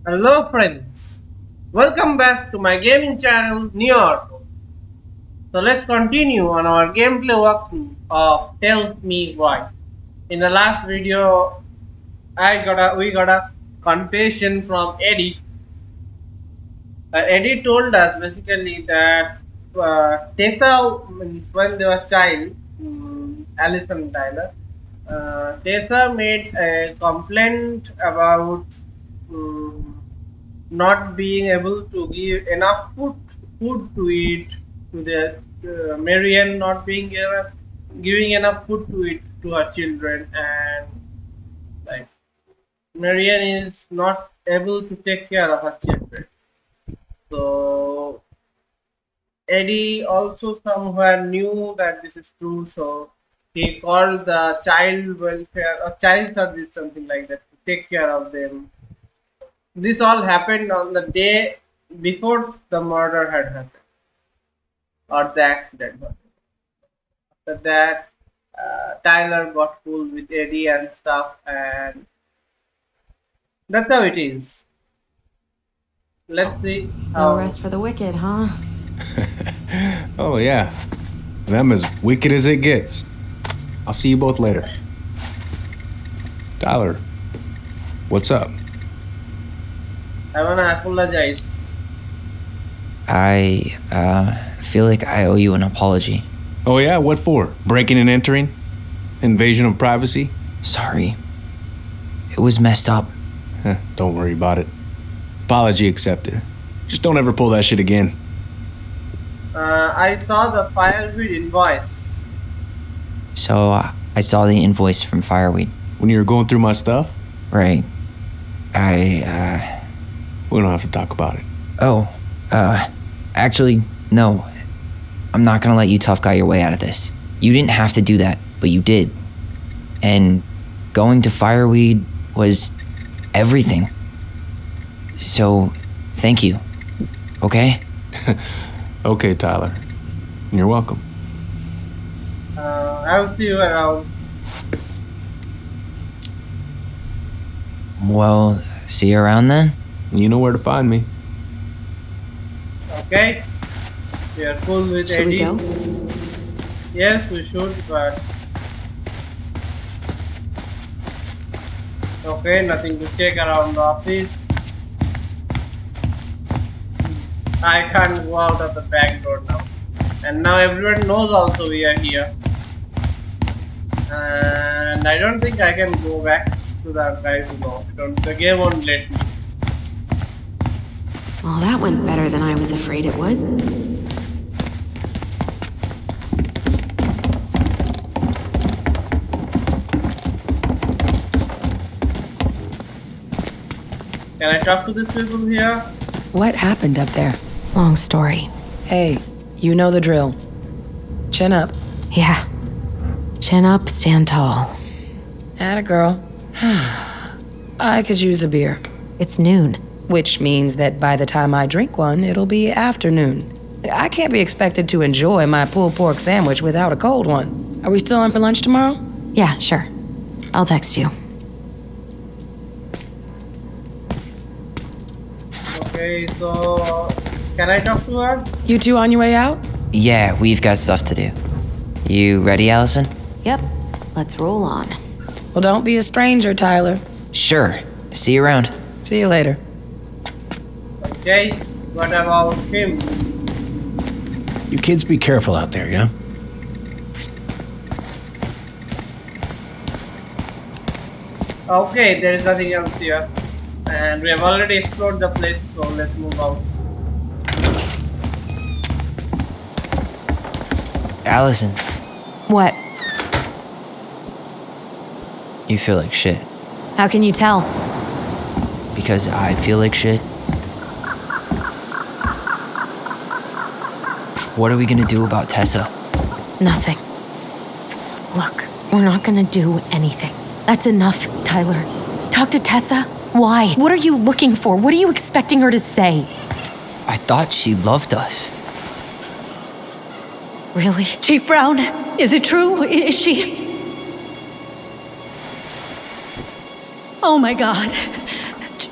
Hello friends, welcome back to my gaming channel New York. So let's continue on our gameplay walkthrough of Tell Me Why. In the last video, we got a confession from Eddie. Eddie told us basically that Tessa, when they were child, Alice and Tyler, Tessa made a complaint about um, not being able to give enough food to eat to the Marianne not being enough, giving enough food to eat to her children, and like Marianne is not able to take care of her children. So Eddie also somewhere knew that this is true, so he called the child welfare or child service, something like that, to take care of them. This all happened on the day before the murder had happened or the accident. After that, Tyler got cool with Eddie and stuff, and that's how it is. Let's see No how. rest for the wicked, huh? Oh, yeah. Them as wicked as it gets. I'll see you both later. Tyler, what's up? I wanna apologize. I feel like I owe you an apology. Oh, yeah? What for? Breaking and entering? Invasion of privacy? Sorry. It was messed up. Don't worry about it. Apology accepted. Just don't ever pull that shit again. I saw the fireweed invoice. So I saw the invoice from Fireweed. When you were going through my stuff, Right. we don't have to talk about it. Actually, no. I'm not gonna let you tough guy your way out of this. You didn't have to do that, but you did. And going to Fireweed was everything. So, thank you. Okay? Okay, Tyler. You're welcome. I'll see you around. Well, see you around then? You know where to find me. Okay? We are cool with Should we Eddie. go? Yes, we should, but okay, nothing to check around the office. I can't go out of the back door now. And now everyone knows also we are here. And I don't think I can go back to the archive now. The game won't let me. Well, that went better than I was afraid it would. Can I talk to these people here? What happened up there? Long story. Hey, you know the drill. Chin up. Yeah. Chin up, stand tall. Atta girl. I could use a beer. It's noon. Which means that by the time I drink one, it'll be afternoon. I can't be expected to enjoy my pulled pork sandwich without a cold one. Are we still on for lunch tomorrow? Yeah, sure. I'll text you. Okay, so can I talk to her? You two on your way out? Yeah, we've got stuff to do. You ready, Allison? Yep. Let's roll on. Well, don't be a stranger, Tyler. Sure. See you around. See you later. Okay, what about him? You kids be careful out there, yeah? Okay, there is nothing else here. And we have already explored the place, so let's move out. Allison, What? you feel like shit. How can you tell? Because I feel like shit. What are we gonna do about Tessa? Nothing. Look, we're not gonna do anything. That's enough, Tyler. Talk to Tessa? Why? What are you looking for? What are you expecting her to say? I thought she loved us. Really? Chief Brown, is it true? Is she? Oh my God.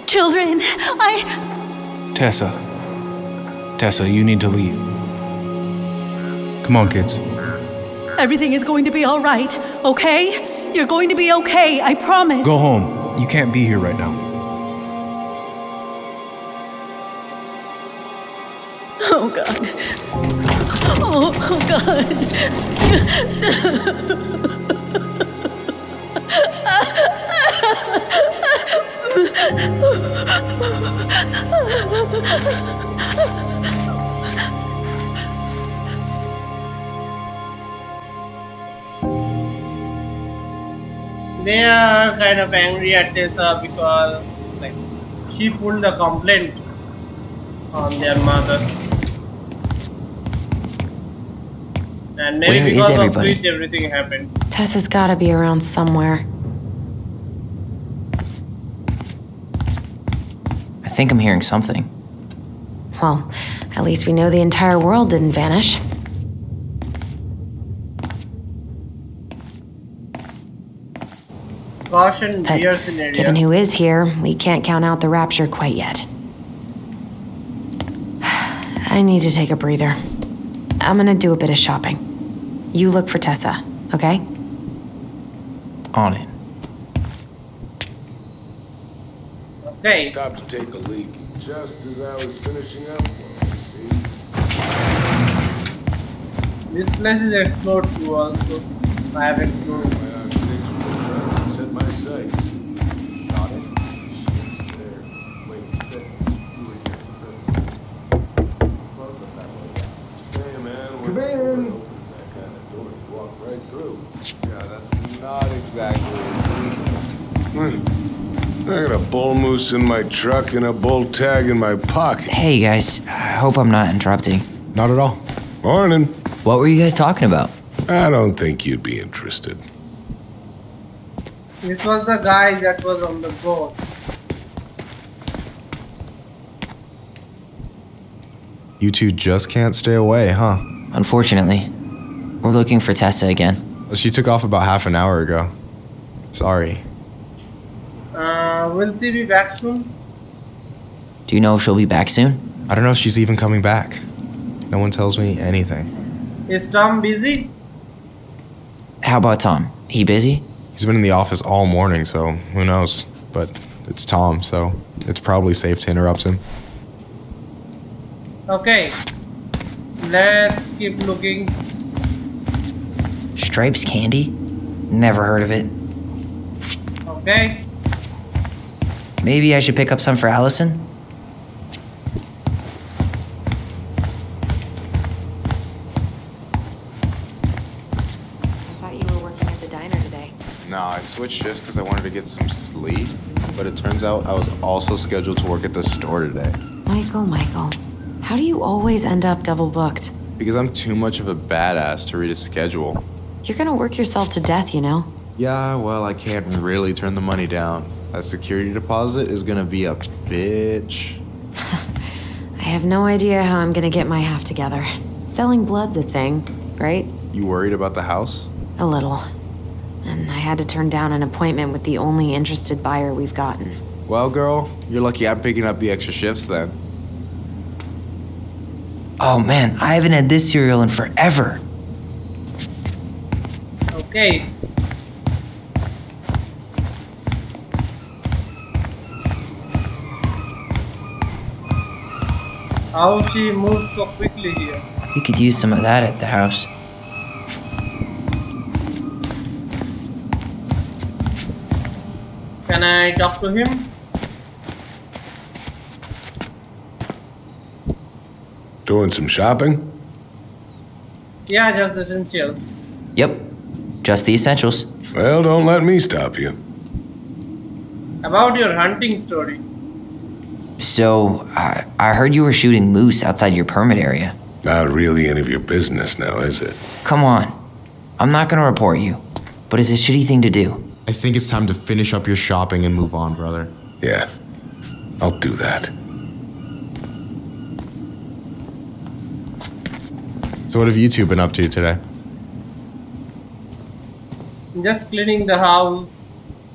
Children, I... Tessa, you need to leave. Come on, kids. Everything is going to be all right, okay? You're going to be okay, I promise. Go home. You can't be here right now. Oh, God. Oh, They are kind of angry at Tessa because like she pulled the complaint on their mother. And maybe Where is because of everybody? which everything happened. Tessa's gotta be around somewhere. I think I'm hearing something. Well, at least we know the entire world didn't vanish. Caution, But deer scenario. given who is here, we can't count out the rapture quite yet. I need to take a breather. I'm gonna do a bit of shopping. You look for Tessa, okay? On it. Okay. Stopped to take a leak just as I was finishing up. See? This place is explored too also. I have explored. Right on 6 with the truck and set my sights. Shot it? Yes, sir. Wait, you said you were here, Chris. Close up that way. Hey, man, when the door opens that kind of door, you walk right through. Yeah, that's not exactly. I got a bull moose in my truck and a bull tag in my pocket. Hey guys, I hope I'm not interrupting. Not at all. Morning. What were you guys talking about? I don't think you'd be interested. This was the guy that was on the boat. You two just can't stay away, huh? Unfortunately, we're looking for Tessa again. She took off about half an hour ago. Sorry. Will she be back soon? Do you know if she'll be back soon? I don't know if she's even coming back. No one tells me anything. Is Tom busy? How about Tom? He busy? He's been in the office all morning, so who knows? But it's Tom, so it's probably safe to interrupt him. Okay. Let's keep looking. Stripes candy? Never heard of it. Okay. Maybe I should pick up some for Allison? I thought you were working at the diner today. Nah, I switched shifts because I wanted to get some sleep, but it turns out I was also scheduled to work at the store today. Michael, how do you always end up double booked? Because I'm too much of a badass to read a schedule. You're gonna work yourself to death, you know? Yeah, well, I can't really turn the money down. That security deposit is gonna be a bitch. I have no idea how I'm gonna get my half together. Selling blood's a thing, right? You worried about the house? A little. And I had to turn down an appointment with the only interested buyer we've gotten. Well, girl, you're lucky I'm picking up the extra shifts then. Oh man, I haven't had this cereal in forever. Okay. How she moved so quickly here. We could use some of that at the house. Can I talk to him? Doing some shopping? Yeah, just the essentials. Yep, just the essentials. Well, don't let me stop you. About your hunting story. So, I heard you were shooting moose outside your permit area. Not really any of your business now, is it? Come on. I'm not gonna report you, but it's a shitty thing to do. I think it's time to finish up your shopping and move on, brother. Yeah, I'll do that. So what have you two been up to today? Just cleaning the house.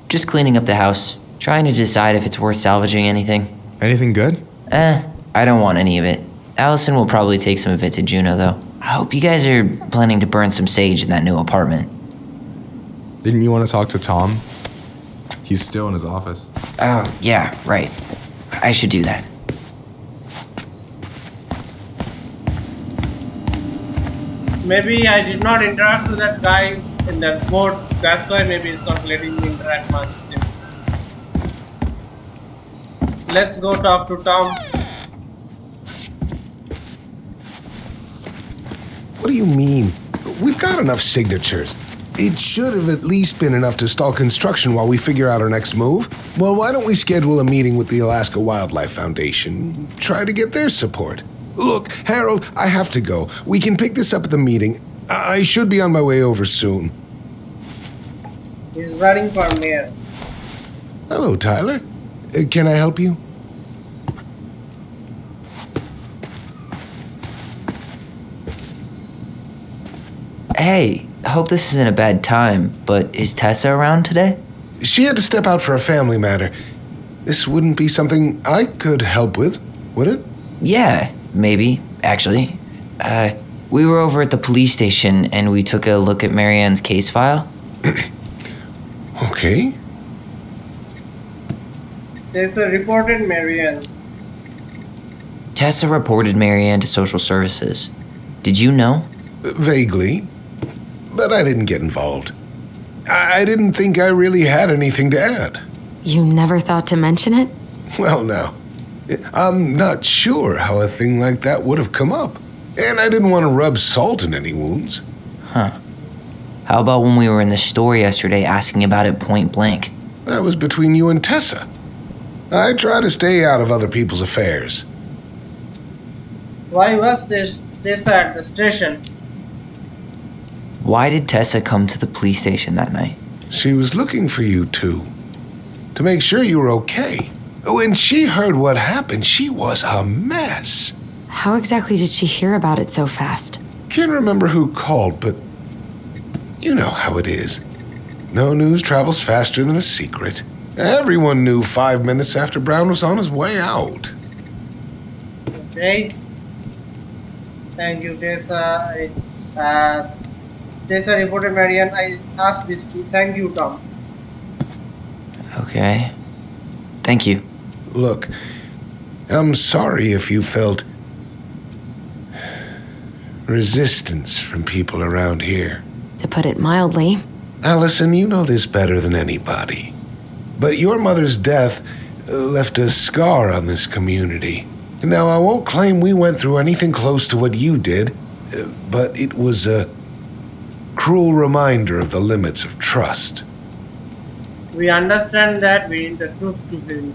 Just cleaning up the house, Trying to decide if it's worth salvaging anything. Anything good? I don't want any of it. Allison will probably take some of it to Juno, though. I hope you guys are planning to burn some sage in that new apartment. Didn't you want to talk to Tom? He's still in his office. Oh, yeah, right. I should do that. Maybe I did not interact with that guy in that boat. That's why maybe he's not letting me interact much with him. Let's go talk to Tom. What do you mean? We've got enough signatures. It should have at least been enough to stall construction while we figure out our next move. Well, why don't we schedule a meeting with the Alaska Wildlife Foundation? Try to get their support. Look, Harold, I have to go. We can pick this up at the meeting. I should be on my way over soon. He's running for mayor. Hello, Tyler. Can I help you? Hey, I hope this isn't a bad time, but is Tessa around today? She had to step out for a family matter. This wouldn't be something I could help with, would it? Yeah, maybe, actually. We were over at the police station and we took a look at Marianne's case file. Okay. Tessa reported Marianne. Tessa reported Marianne to social services. Did you know? Vaguely. But I didn't get involved. I didn't think I really had anything to add. You never thought to mention it? Well, now, I'm not sure how a thing like that would have come up. And I didn't want to rub salt in any wounds. Huh. How about when we were in the store yesterday asking about it point blank? That was between you and Tessa. I try to stay out of other people's affairs. Why was Tessa at the station? Why did Tessa come to the police station that night? She was looking for you two. To make sure you were okay. When she heard what happened, she was a mess. How exactly did she hear about it so fast? Can't remember who called, but you know how it is. No news travels faster than a secret. Everyone knew 5 minutes after Brown was on his way out. Okay. Thank you, Tessa. Tessa reported Marianne. I asked this to. Thank you, Tom. Okay. Thank you. Look, I'm sorry if you felt resistance from people around here. To put it mildly. Allison, you know this better than anybody. But your mother's death left a scar on this community. Now, I won't claim we went through anything close to what you did, but it was a cruel reminder of the limits of trust. We understand that. We need the truth to be.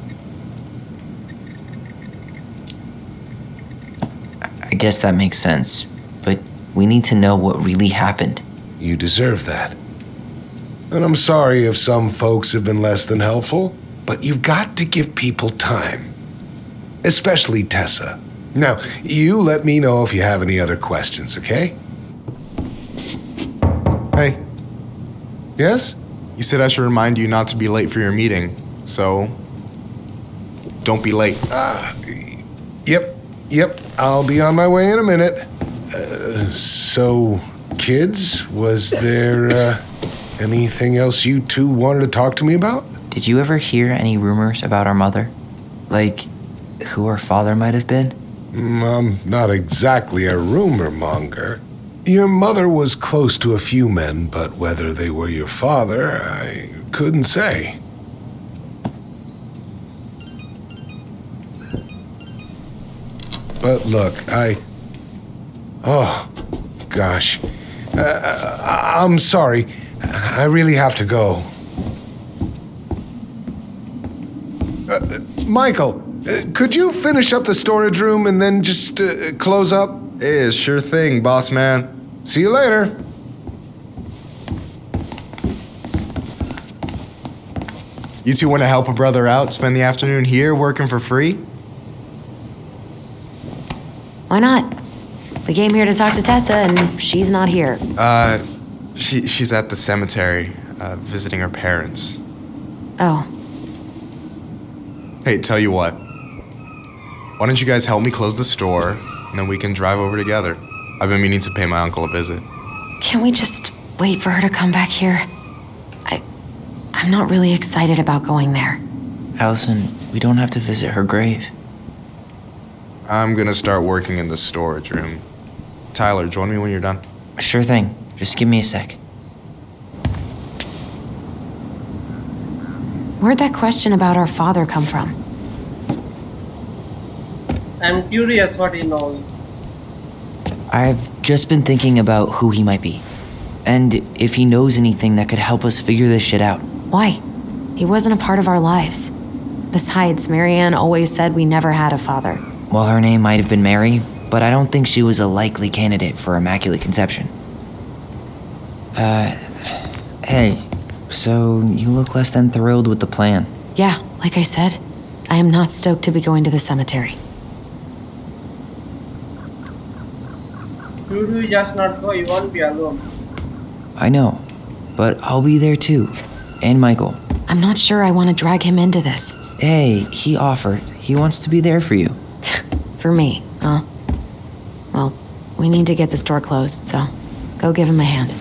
I guess that makes sense, but we need to know what really happened. You deserve that. And I'm sorry if some folks have been less than helpful, but you've got to give people time. Especially Tessa. Now, you let me know if you have any other questions, okay? Hey, Yes? you said I should remind you not to be late for your meeting, so don't be late. Yep, I'll be on my way in a minute. So, kids, was there anything else you two wanted to talk to me about? Did you ever hear any rumors about our mother? Like, who our father might have been? I'm not exactly a rumor monger. Your mother was close to a few men, but whether they were your father, I couldn't say. But look, oh, gosh. I'm sorry. I really have to go. Michael, could you finish up the storage room and then just close up? Yeah, sure thing, boss man. See you later. You two want to help a brother out, spend the afternoon here working for free? Why not? We came here to talk to Tessa, and she's not here. She's at the cemetery, visiting her parents. Oh. Hey, tell you what. Why don't you guys help me close the store, and then we can drive over together? I've been meaning to pay my uncle a visit. Can't we just wait for her to come back here? I'm not really excited about going there. Allison, we don't have to visit her grave. I'm gonna start working in the storage room. Tyler, join me when you're done. Sure thing. Just give me a sec. Where'd that question about our father come from? I'm curious what he knows. I've just been thinking about who he might be. And if he knows anything that could help us figure this shit out. Why? He wasn't a part of our lives. Besides, Marianne always said we never had a father. Well, her name might have been Mary, but I don't think she was a likely candidate for Immaculate Conception. Hey, so you look less than thrilled with the plan. Yeah, like I said, I am not stoked to be going to the cemetery. Should we just not go? You won't be alone. I know, but I'll be there too. And Michael. I'm not sure I want to drag him into this. Hey, he offered. He wants to be there for you. For me, huh? Well, we need to get the store closed, so go give him a hand.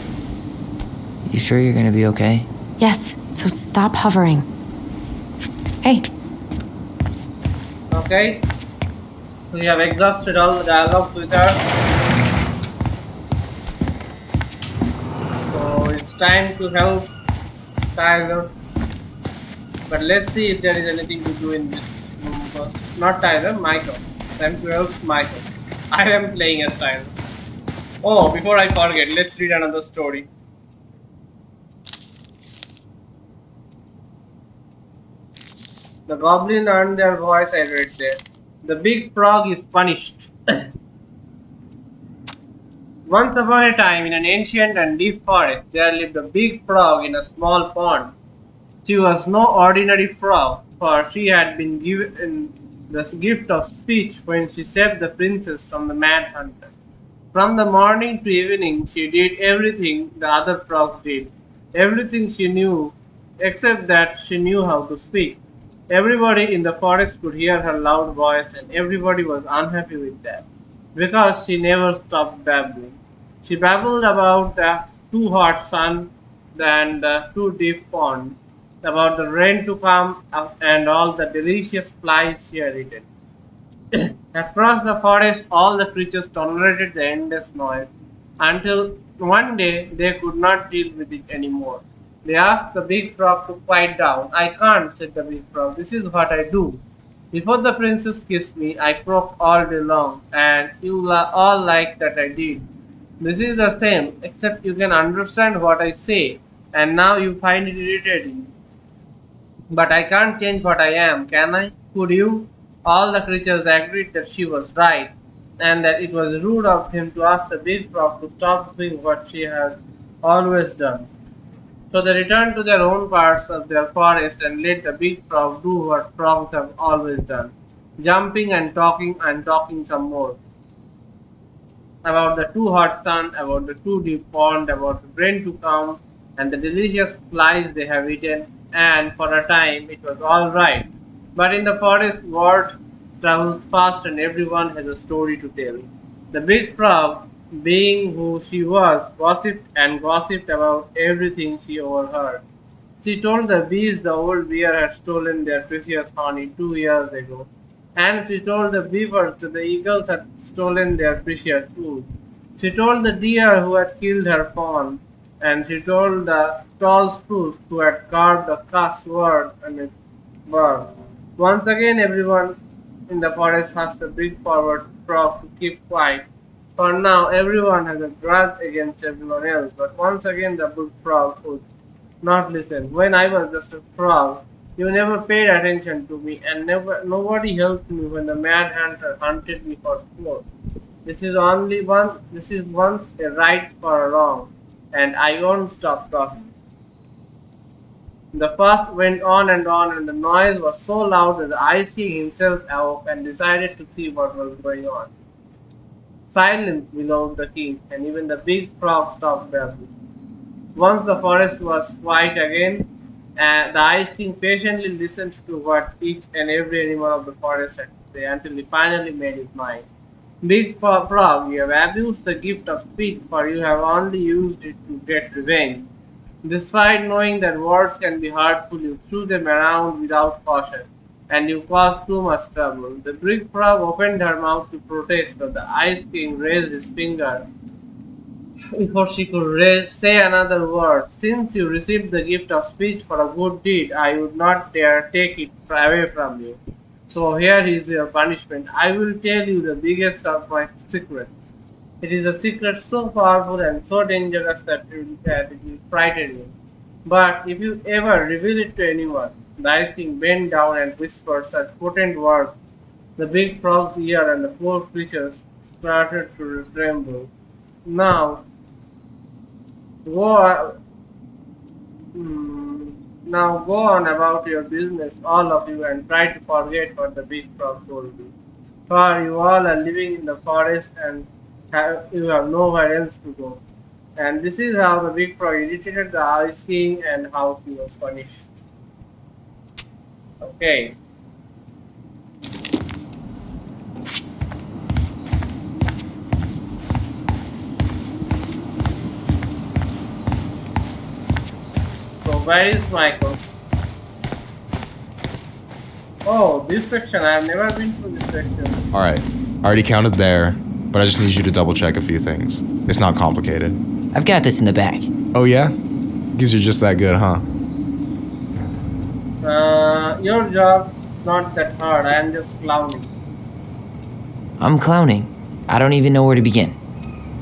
You sure you're gonna be okay? Yes, so stop hovering. Hey. Okay? We have exhausted all the dialogue with her. So it's time to help Tyler. But let's see if there is anything to do in this room first. Not Tyler, Michael. Time to help Michael. I am playing as Tyler. Oh, before I forget, let's read another story. The goblin earned their voice, I read there. The big frog is punished. Once upon a time, in an ancient and deep forest, there lived a big frog in a small pond. She was no ordinary frog, for she had been given the gift of speech when she saved the princess from the mad hunter. From the morning to evening, she did everything the other frogs did. Everything she knew, except that she knew how to speak. Everybody in the forest could hear her loud voice, and everybody was unhappy with that, because she never stopped babbling. She babbled about the too hot sun and the too deep pond, about the rain to come, and all the delicious flies she had eaten. Across the forest, all the creatures tolerated the endless noise, until one day they could not deal with it anymore. They asked the big frog to quiet down. I can't, said the big frog. This is what I do. Before the princess kissed me, I croaked all day long, and you all like that I did. This is the same, except you can understand what I say, and now you find it irritating. But I can't change what I am, can I? Could you? All the creatures agreed that she was right, and that it was rude of him to ask the big frog to stop doing what she has always done. So they returned to their own parts of their forest and let the big frog do what frogs have always done, jumping and talking some more. About the too hot sun, about the too deep pond, about the rain to come, and the delicious flies they have eaten, and for a time it was all right. But in the forest, word travels fast and everyone has a story to tell. The big frog, being who she was, gossiped and gossiped about everything she overheard. She told the bees the old bear had stolen their precious honey 2 years ago, and she told the beavers that the eagles had stolen their precious food. She told the deer who had killed her fawn, and she told the tall spruce who had carved a cuss word on its bark. Once again, everyone in the forest asked the big forward frog to keep quiet. For now, everyone has a grudge against everyone else, but once again the big frog would not listen. When I was just a frog, you never paid attention to me, and nobody helped me when the mad hunter hunted me for sport. This is once a right for a wrong, and I won't stop talking. The fuss went on, and the noise was so loud that the Ice King himself awoke and decided to see what was going on. Silence, bellowed the king, and even the big frog stopped babbling. Once the forest was quiet again, And the Ice King patiently listened to what each and every animal of the forest had to say until he finally made his mind. Big Frog, you have abused the gift of speech, for you have only used it to get revenge. Despite knowing that words can be hurtful, you threw them around without caution, and you caused too much trouble. The big frog opened her mouth to protest, but the Ice King raised his finger before she could say another word. Since you received the gift of speech for a good deed, I would not dare take it away from you. So here is your punishment. I will tell you the biggest of my secrets. It is a secret so powerful and so dangerous that it will frighten you. But if you ever reveal it to anyone, the Ice King bent down and whispered such potent words, the big frog's ear and the poor creatures started to tremble. Now, go, now go on about your business, all of you, and try to forget what the big frog told you. For you all are living in the forest and you have nowhere else to go. And this is how the big frog irritated the Ice King and how he was punished. Okay. So where is Michael? Oh, this section. I have never been to this section. Alright, I already counted there, but I just need you to double check a few things. It's not complicated. I've got this in the back. Oh yeah? Guess you're just that good, huh? Your job is not that hard. I am just clowning. I'm clowning. I don't even know where to begin.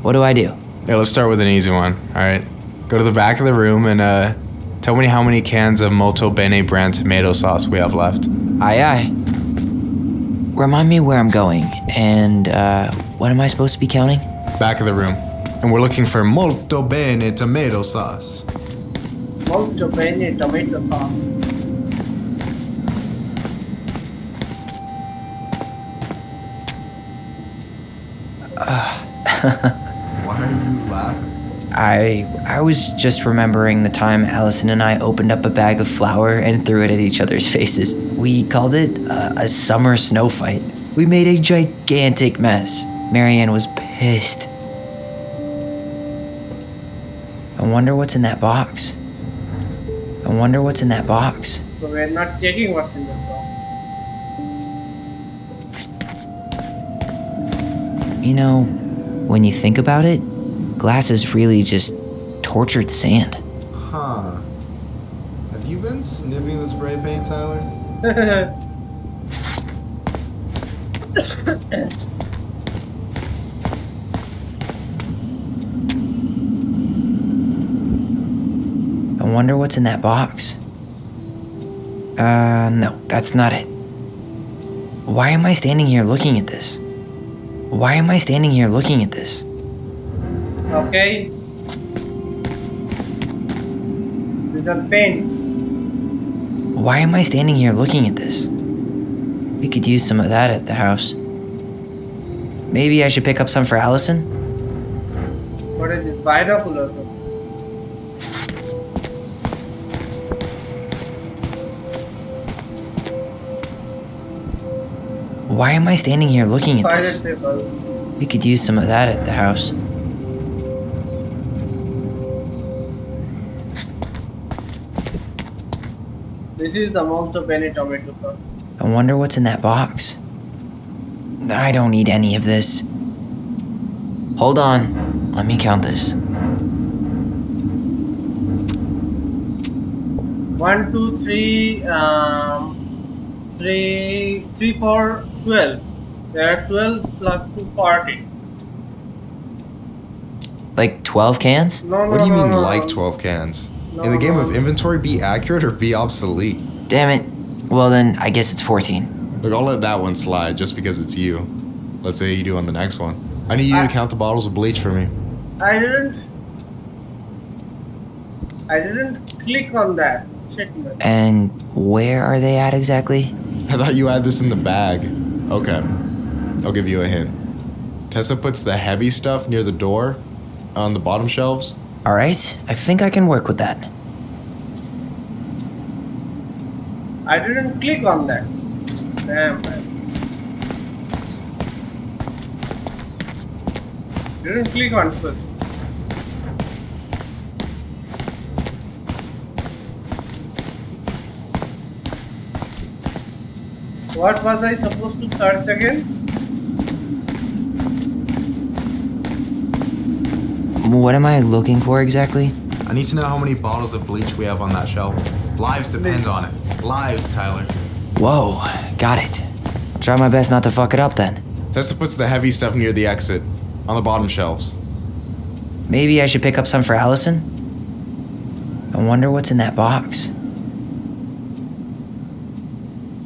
What do I do? Yeah, let's start with an easy one, alright? Go to the back of the room and tell me how many cans of Molto Bene brand tomato sauce we have left. Aye aye. Remind me where I'm going, and what am I supposed to be counting? Back of the room. And we're looking for Molto Bene tomato sauce. Molto bene tomato sauce. Why are you laughing? I was just remembering the time Allison and I opened up a bag of flour and threw it at each other's faces. We called it a summer snow fight. We made a gigantic mess. Marianne was pissed. I wonder what's in that box. I wonder what's in that box. So we're not checking what's in the box. You know, when you think about it, glass is really just tortured sand. Huh. Have you been sniffing the spray paint, Tyler? I wonder what's in that box. No, that's not it. Why am I standing here looking at this? Why am I standing here looking at this? Okay. These are paints. Why am I standing here looking at this? We could use some of that at the house. Maybe I should pick up some for Allison? What is this? Binocular. Why am I standing here looking at this? Toilet papers. We could use some of that at the house. This is the Molto Bene tomato sauce. I wonder what's in that box. I don't need any of this. Hold on. Let me count this. 1, 2, 3, 3, 4, 12. There are 12 plus 2, 40. Like 12 cans? No, What do you mean, no. like 12 cans? No, In the game no. of inventory, be accurate or be obsolete. Damn it. Well then, I guess it's 14. Look, I'll let that one slide just because it's you. Let's say you do on the next one. I need you to count the bottles of bleach for me. I didn't click on that. Shit, man. And where are they at exactly? I thought you had this in the bag. Okay. I'll give you a hint. Tessa puts the heavy stuff near the door on the bottom shelves. Alright, I think I can work with that. I didn't click on that. Damn, man. Didn't click on food. What was I supposed to search again? What am I looking for exactly? I need to know how many bottles of bleach we have on that shelf. Lives depend on it. Lives, Tyler. Whoa, got it. Try my best not to fuck it up then. Tessa puts the heavy stuff near the exit, on the bottom shelves. Maybe I should pick up some for Allison? I wonder what's in that box.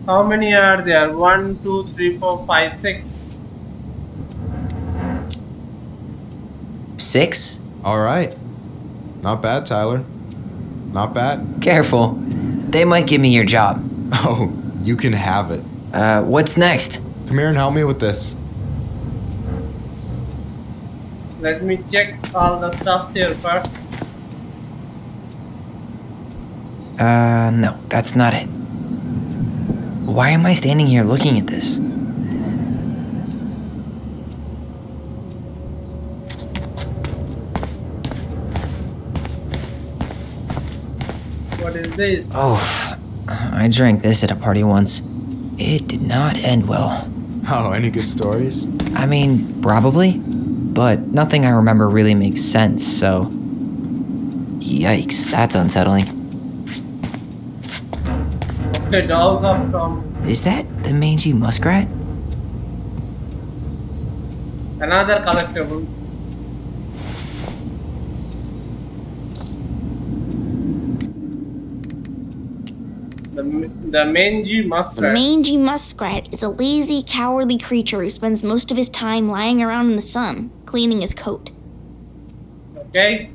How many are there? 1, 2, 3, 4, 5, 6. 6? Alright. Not bad, Tyler. Not bad. Careful. They might give me your job. Oh, you can have it. What's next? Come here and help me with this. Let me check all the stuff here first. No, that's not it. Why am I standing here looking at this? What is this? Oh, I drank this at a party once. It did not end well. Oh, any good stories? I mean, probably, but nothing I remember really makes sense, so... Yikes, that's unsettling. Okay, dolls of Tom. Is that the mangy muskrat? Another collectible. The mangy The muskrat. mangy muskrat is a lazy, cowardly creature who spends most of his time lying around in the sun, cleaning his coat. Okay.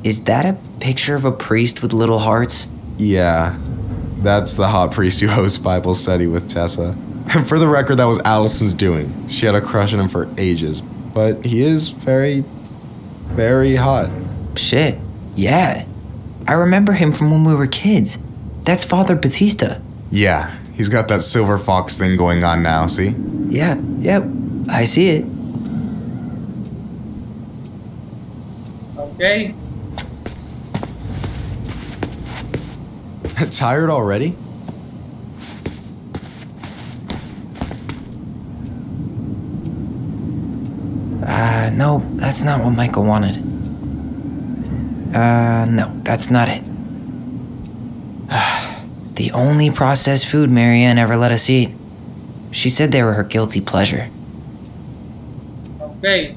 Is that a picture of a priest with little hearts? Yeah. That's the hot priest who hosts Bible study with Tessa. And for the record, that was Allison's doing. She had a crush on him for ages. But he is very, very hot. Shit, yeah. I remember him from when we were kids. That's Father Batista. Yeah, he's got that silver fox thing going on now, see? Yeah, yep, I see it. Okay. Tired already? No, that's not what Michael wanted. No, that's not it. The only processed food Marianne ever let us eat. She said they were her guilty pleasure. Okay.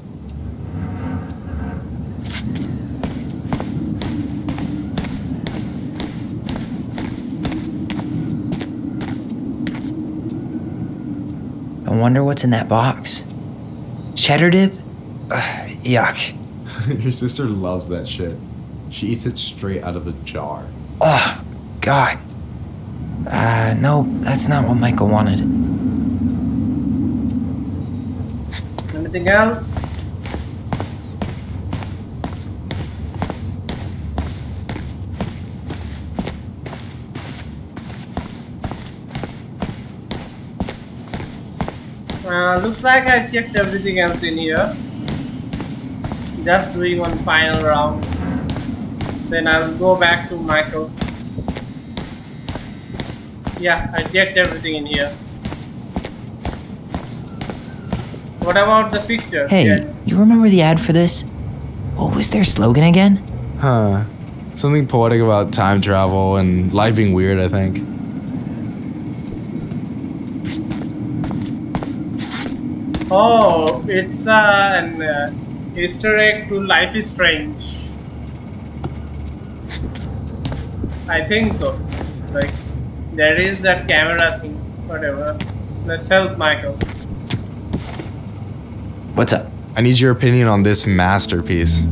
I wonder what's in that box. Cheddar dip? Yuck. Your sister loves that shit. She eats it straight out of the jar. Oh, God. No, that's not what Michael wanted. Anything else? Looks like I checked everything else in here. Just doing one final round. Then I will go back to Michael. Yeah, I checked everything in here. What about the picture? Hey, Yeah. you remember the ad for this? What was their slogan again? Huh. Something poetic about time travel and life being weird, I think. Oh, it's an Easter egg to Life is Strange. I think so. Like, there is that camera thing. Whatever. Let's help Michael. What's up? I need your opinion on this masterpiece.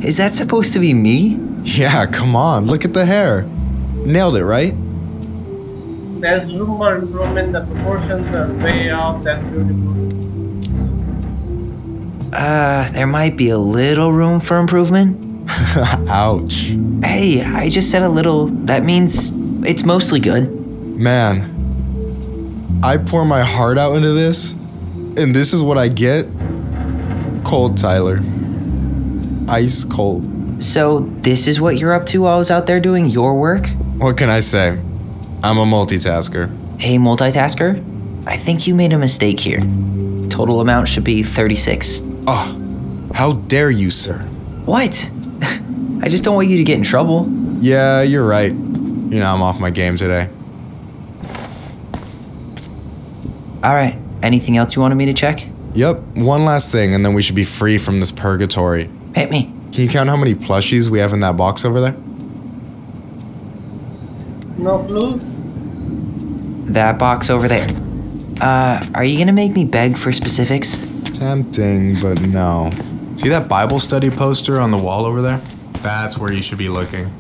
Is that supposed to be me? Yeah, come on. Look at the hair. Nailed it, right? There's room for improvement. The proportions are way off. That's beautiful. There might be a little room for improvement. Ouch. Hey, I just said a little. That means it's mostly good. Man, I pour my heart out into this, and this is what I get? Cold, Tyler. Ice cold. So, this is what you're up to while I was out there doing your work? What can I say? I'm a multitasker. Hey, multitasker, I think you made a mistake here. Total amount should be 36. Oh, how dare you, sir? What? I just don't want you to get in trouble. Yeah, you're right. You know, I'm off my game today. Alright, anything else you wanted me to check? Yep, one last thing, and then we should be free from this purgatory. Hit me. Can you count how many plushies we have in that box over there? No clues? That box over there. Are you gonna make me beg for specifics? Tempting, but no. See that Bible study poster on the wall over there? That's where you should be looking.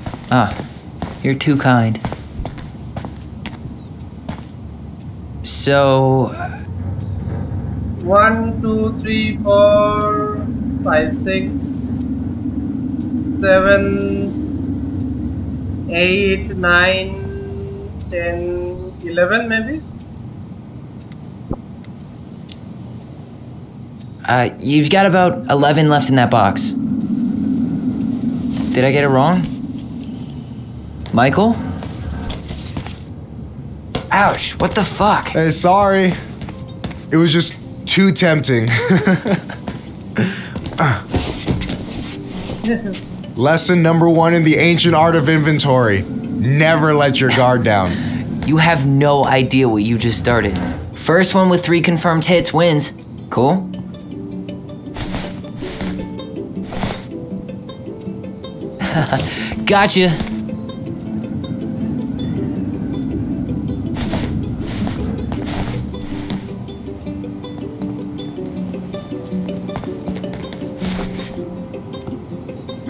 You're too kind. So... 1, 2, 3, 4, 5, 6, 7, 8, 9, 10, 11 maybe? You've got about 11 left in that box. Did I get it wrong? Michael? Ouch, what the fuck? Hey, sorry. It was just too tempting. Lesson number 1 in the ancient art of inventory. Never let your guard down. You have no idea what you just started. First one with 3 confirmed hits wins. Cool? Gotcha.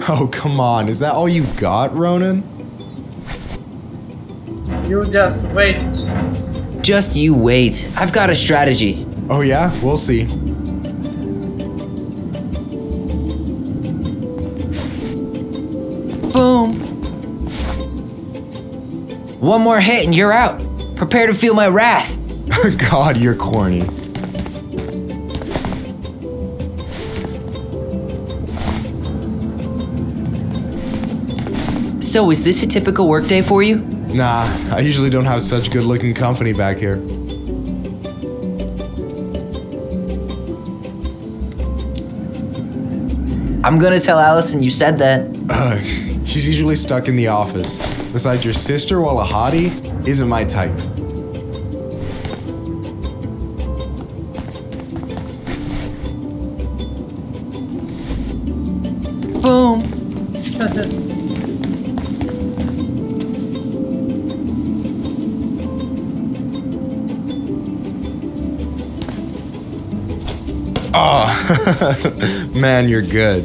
Oh, come on. Is that all you got, Ronan? You just wait. Just you wait. I've got a strategy. Oh, yeah? We'll see. Boom. One more hit and you're out. Prepare to feel my wrath. God, you're corny. So, is this a typical workday for you? Nah, I usually don't have such good-looking company back here. I'm gonna tell Allison you said that. She's usually stuck in the office. Besides, your sister, while a hottie, isn't my type. Boom. Oh, man, you're good.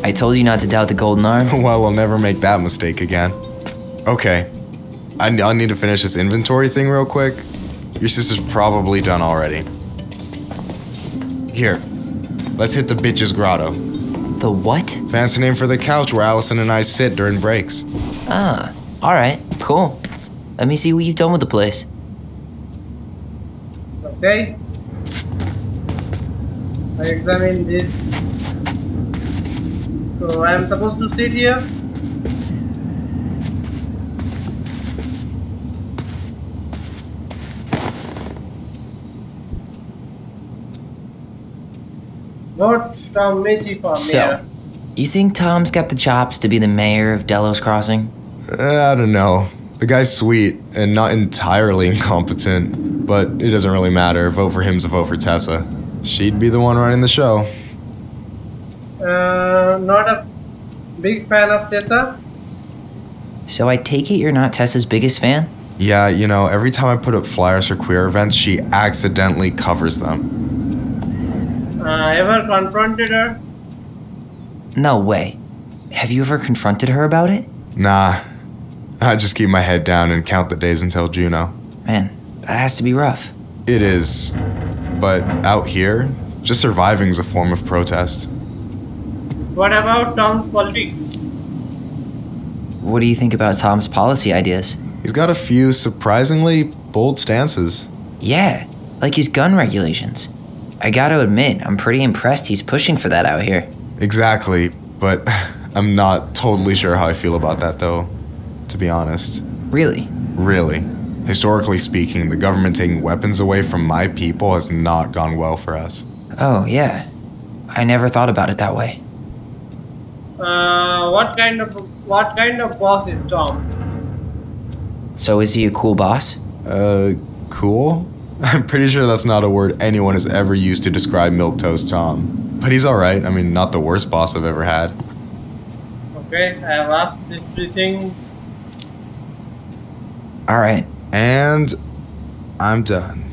I told you not to doubt the golden arm. Well, we'll never make that mistake again. Okay, I need to finish this inventory thing real quick. Your sister's probably done already. Here, let's hit the bitch's grotto. The what? Fancy name for the couch where Allison and I sit during breaks. Ah, alright, cool. Let me see what you've done with the place. Okay. I examine this. So I am supposed to sit here. What Tom Mechi for So, you think Tom's got the chops to be the mayor of Delos Crossing? I don't know. The guy's sweet and not entirely incompetent, but it doesn't really matter. Vote for him's a vote for Tessa. She'd be the one running the show. Not a big fan of Tessa. So I take it you're not Tessa's biggest fan? Yeah, you know, every time I put up flyers for queer events, she accidentally covers them. Ever confronted her? No way. Have you ever confronted her about it? Nah. I just keep my head down and count the days until Juno. Man, that has to be rough. It is. But out here, just surviving's a form of protest. What about Tom's politics? What do you think about Tom's policy ideas? He's got a few surprisingly bold stances. Yeah, like his gun regulations. I gotta admit, I'm pretty impressed he's pushing for that out here. Exactly, but I'm not totally sure how I feel about that though, to be honest. Really? Really. Historically speaking, the government taking weapons away from my people has not gone well for us. Oh, yeah. I never thought about it that way. What kind of boss is Tom? So is he a cool boss? Cool? I'm pretty sure that's not a word anyone has ever used to describe Milquetoast Tom. But he's alright. I mean, not the worst boss I've ever had. Okay, I have asked these three things. Alright. And I'm done.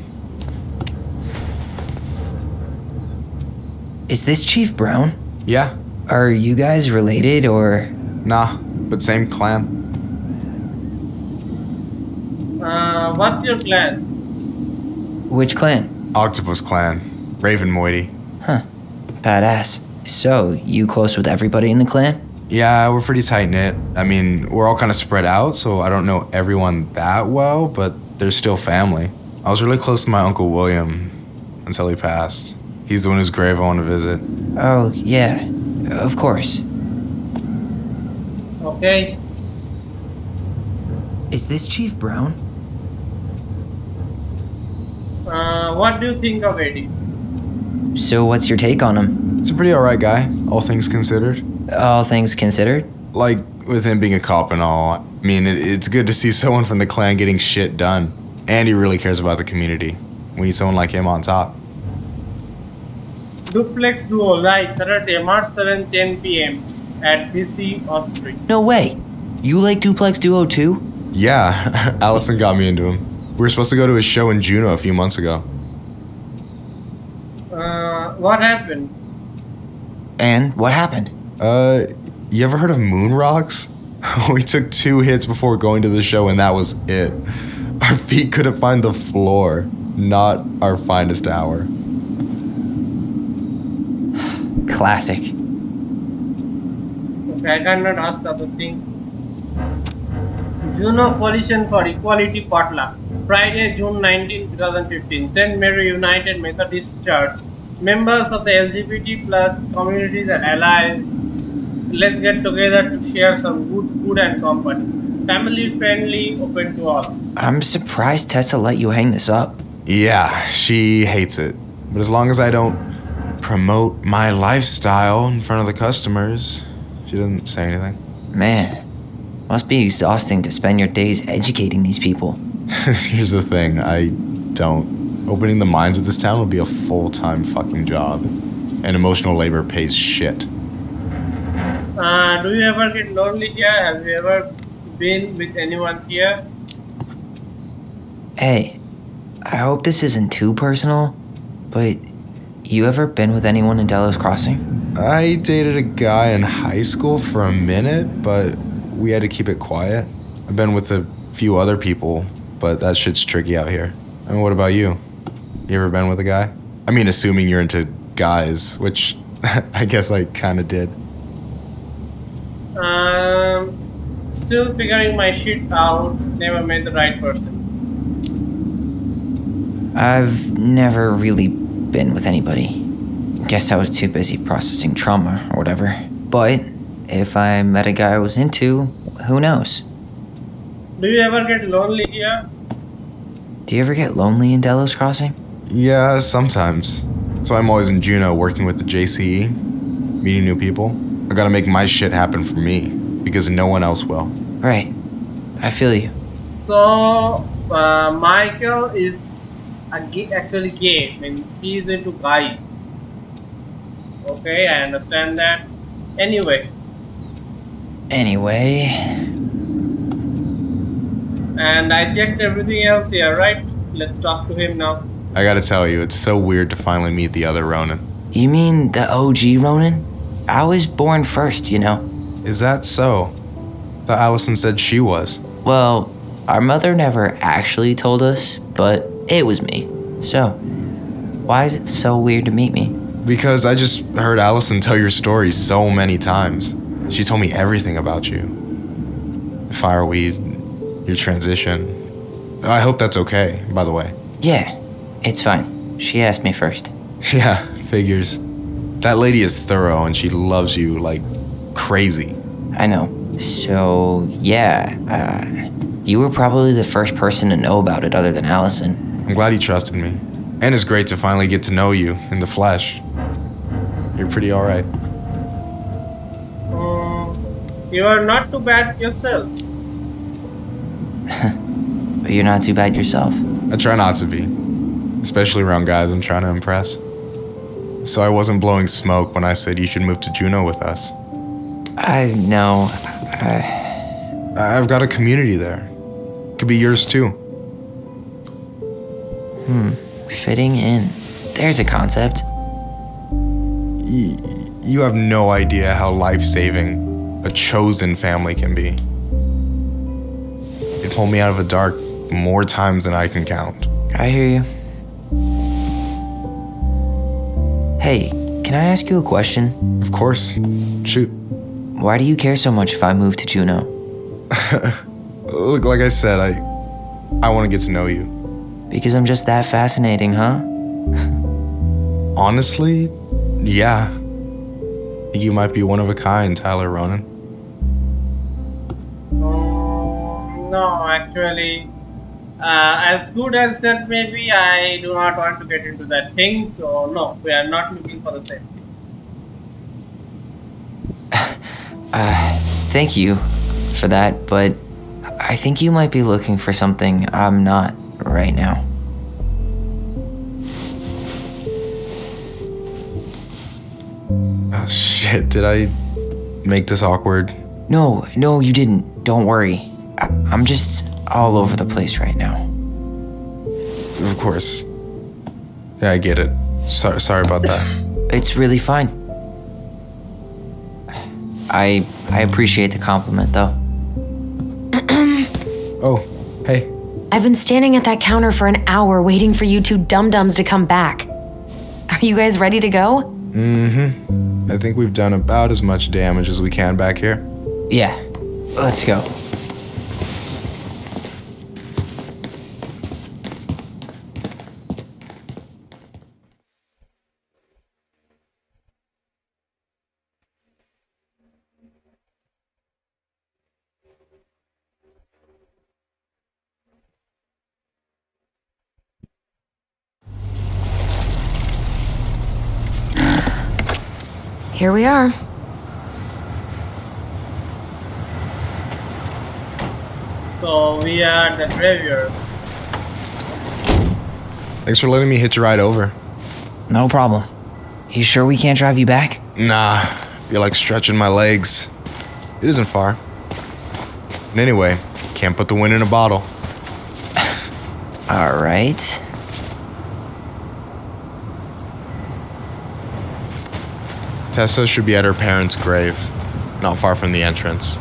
Is this Chief Brown? Yeah. Are you guys related or? Nah, but same clan. What's your plan? Which clan? Octopus Clan. Raven Moiety. Huh. Badass. So, you close with everybody in the clan? Yeah, we're pretty tight-knit. I mean, we're all kind of spread out, so I don't know everyone that well, but they're still family. I was really close to my Uncle William until he passed. He's the one whose grave I want to visit. Oh, yeah. Of course. Okay. Is this Chief Brown? What do you think of Eddie? So what's your take on him? He's a pretty alright guy, all things considered. All things considered? Like, with him being a cop and all, I mean, it's good to see someone from the clan getting shit done. And he really cares about the community. We need someone like him on top. Duplex Duo, right, Saturday, March 7, 10 p.m. at BC Street. No way. You like Duplex Duo too? Yeah, Allison got me into him. We were supposed to go to his show in Juneau a few months ago. What happened? And what happened? You ever heard of moon rocks? We took 2 hits before going to the show and that was it. Our feet couldn't find the floor. Not our finest hour. Classic. Okay, I cannot ask the other thing. Juno Coalition for Equality Potluck. Friday, June 19, 2015. St. Mary United Methodist Church. Members of the LGBT plus communities and allies, let's get together to share some good food and company. Family friendly, open to all. I'm surprised Tessa let you hang this up. Yeah, she hates it. But as long as I don't promote my lifestyle in front of the customers, she doesn't say anything. Man, must be exhausting to spend your days educating these people. Here's the thing, I don't. Opening the mines of this town would be a full-time fucking job. And emotional labor pays shit. Do you ever get lonely here? Have you ever been with anyone here? Hey, I hope this isn't too personal, but you ever been with anyone in Delos Crossing? I dated a guy in high school for a minute, but we had to keep it quiet. I've been with a few other people, but that shit's tricky out here. And what about you? You ever been with a guy? I mean, assuming you're into guys, which I guess I kind of did. Still figuring my shit out. Never met the right person. I've never really been with anybody. Guess I was too busy processing trauma or whatever. But if I met a guy I was into, who knows? Do you ever get lonely here? Do you ever get lonely in Delos Crossing? Yeah, sometimes. So I'm always in Juneau working with the JCE, meeting new people. I gotta make my shit happen for me, because no one else will. Right. I feel you. So, Michael is actually gay. I mean, he's into guys. Okay, I understand that. Anyway. And I checked everything else here, right? Let's talk to him now. I gotta tell you, it's so weird to finally meet the other Ronin. You mean the OG Ronin? I was born first, you know. Is that so? Thought Allison said she was. Well, our mother never actually told us, but it was me. So, why is it so weird to meet me? Because I just heard Allison tell your story so many times. She told me everything about you. Fireweed, your transition. I hope that's okay, by the way. Yeah, it's fine. She asked me first. Yeah, figures. That lady is thorough and she loves you like crazy. I know. So, yeah, you were probably the first person to know about it other than Allison. I'm glad he trusted me. And it's great to finally get to know you in the flesh. You're pretty alright. You are not too bad yourself. But you're not too bad yourself. I try not to be. Especially around guys I'm trying to impress. So I wasn't blowing smoke when I said you should move to Juneau with us. I know. I've got a community there. Could be yours too. Fitting in. There's a concept. You have no idea how life-saving a chosen family can be. It pulled me out of the dark more times than I can count. I hear you. Hey, can I ask you a question? Of course. Shoot. Why do you care so much if I move to Juneau? Look, like I said, I want to get to know you. Because I'm just that fascinating, huh? Honestly, yeah. You might be one of a kind, Tyler Ronan. No, actually, as good as that may be, I do not want to get into that thing. So no, we are not looking for the same thing. Thank you for that, but I think you might be looking for something I'm not right now. Oh shit, did I make this awkward? No, you didn't. Don't worry. I'm just all over the place right now. Of course. Yeah, I get it. Sorry about that. It's really fine. I appreciate the compliment, though. Oh, hey. I've been standing at that counter for an hour waiting for you two dum-dums to come back. Are you guys ready to go? Mm-hmm. I think we've done about as much damage as we can back here. Yeah, let's go. Here we are. So we are the graveyard. Thanks for letting me hitch a ride over. No problem. You sure we can't drive you back? Nah, you're like stretching my legs. It isn't far. And anyway, can't put the wind in a bottle. All right. Tessa should be at her parents' grave, not far from the entrance.